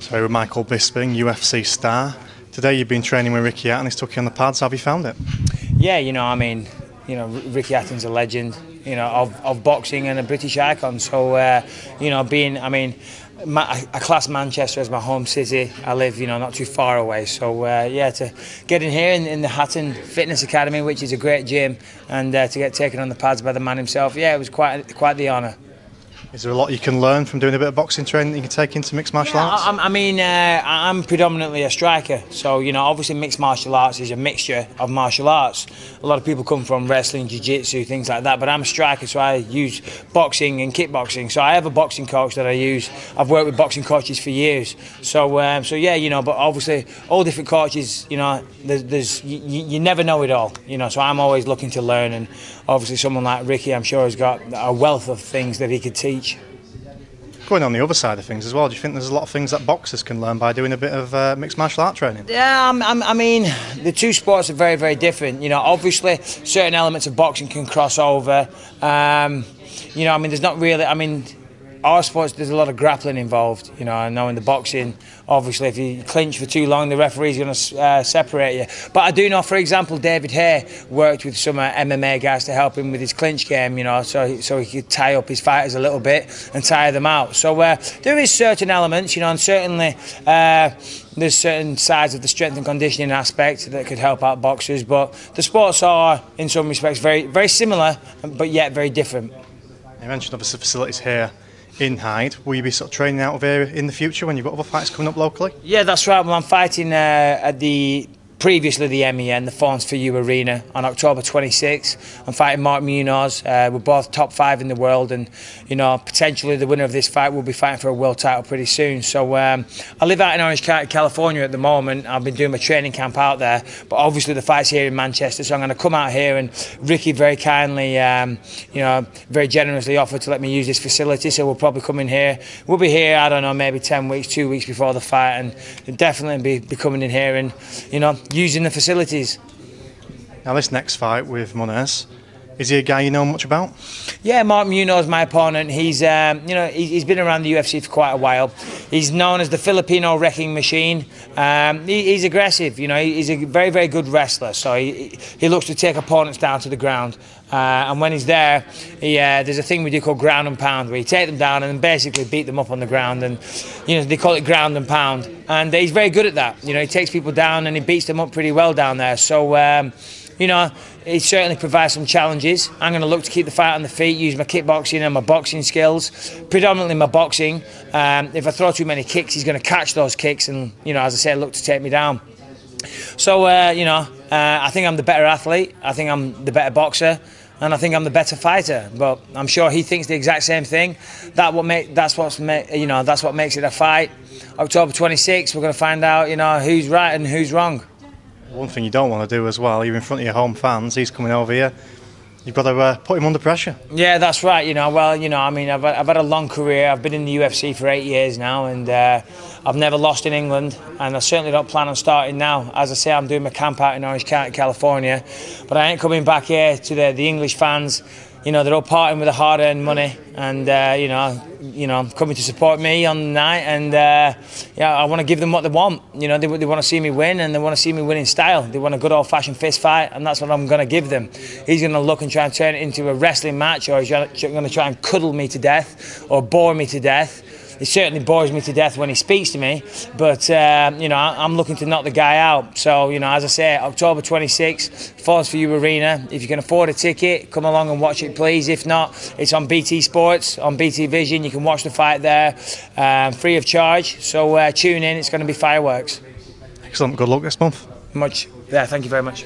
So with Michael Bisping, UFC star. Today you've been training with Ricky Hatton. He's took you on the pads. How have you found it? Yeah, Ricky Hatton's a legend, of boxing and a British icon. So, being, I class Manchester as my home city. I live, not too far away. So, to get in here in the Hatton Fitness Academy, which is a great gym, and to get taken on the pads by the man himself, it was quite the honour. Is there a lot you can learn from doing a bit of boxing training that you can take into mixed martial arts? I'm predominantly a striker, so obviously mixed martial arts is a mixture of martial arts. A lot of people come from wrestling, jiu-jitsu, things like that, but I'm a striker, so I use boxing and kickboxing. So I have a boxing coach that I use. I've worked with boxing coaches for years. So but obviously all different coaches, you never know it all, so I'm always looking to learn, and obviously someone like Ricky, I'm sure, has got a wealth of things that he could teach. Going on the other side of things as well, do you think there's a lot of things that boxers can learn by doing a bit of mixed martial art training? Yeah, the two sports are very, very different. Obviously certain elements of boxing can cross over. There's not really, our sports, there's a lot of grappling involved. I know in the boxing, obviously, if you clinch for too long, the referee's going to separate you. But I do know, for example, David Hay worked with some MMA guys to help him with his clinch game, so he could tie up his fighters a little bit and tire them out. So there is certain elements, and certainly there's certain sides of the strength and conditioning aspect that could help out boxers. But the sports are, in some respects, very, very similar, but yet very different. You mentioned obviously facilities here in Hyde. Will you be sort of training out of here in the future when you've got other fights coming up locally? Yeah, that's right. Well, I'm fighting at previously the MEN, the Phones for You Arena, on October 26th. I'm fighting Mark Munoz. We're both top 5 in the world, and potentially the winner of this fight will be fighting for a world title pretty soon. So I live out in Orange County, California at the moment. I've been doing my training camp out there, but obviously the fight's here in Manchester, so I'm going to come out here, and Ricky very kindly, very generously offered to let me use this facility, so we'll probably come in here. We'll be here, I don't know, maybe 10 weeks, 2 weeks before the fight, and definitely be coming in here and, using the facilities. Now this next fight with Munoz, is he a guy you know much about? Yeah, Mark Munoz, my opponent. He's he's been around the UFC for quite a while. He's known as the Filipino wrecking machine. He's aggressive. He's a very, very good wrestler. So he looks to take opponents down to the ground. And when he's there, there's a thing we do called ground and pound, where you take them down and basically beat them up on the ground. And they call it ground and pound. And he's very good at that. He takes people down and he beats them up pretty well down there. So it certainly provides some challenges. I'm going to look to keep the fight on the feet, use my kickboxing and my boxing skills, predominantly my boxing. If I throw too many kicks, he's going to catch those kicks and, as I said, look to take me down. So, I think I'm the better athlete. I think I'm the better boxer. And I think I'm the better fighter, but I'm sure he thinks the exact same thing. That's what makes it a fight. October 26th, we're going to find out, who's right and who's wrong. One thing you don't want to do as well, you're in front of your home fans, he's coming over here, you've got to put him under pressure. Yeah, that's right. I've had a long career. I've been in the UFC for 8 years now, and I've never lost in England, and I certainly don't plan on starting now. As I say, I'm doing my camp out in Orange County, California, but I ain't coming back here to the English fans. They're all partying with the hard-earned money, and coming to support me on the night, and I want to give them what they want. They want to see me win, and they want to see me win in style. They want a good old-fashioned fist fight, and that's what I'm going to give them. He's going to look and try and turn it into a wrestling match, or he's going to try and cuddle me to death or bore me to death. He certainly bores me to death when he speaks to me, but I'm looking to knock the guy out. So as I say, October 26th, Phones for You Arena. If you can afford a ticket, come along and watch it, please. If not, it's on BT Sports, on BT Vision. You can watch the fight there, free of charge. So tune in. It's going to be fireworks. Excellent. Good luck this month. Thank you very much.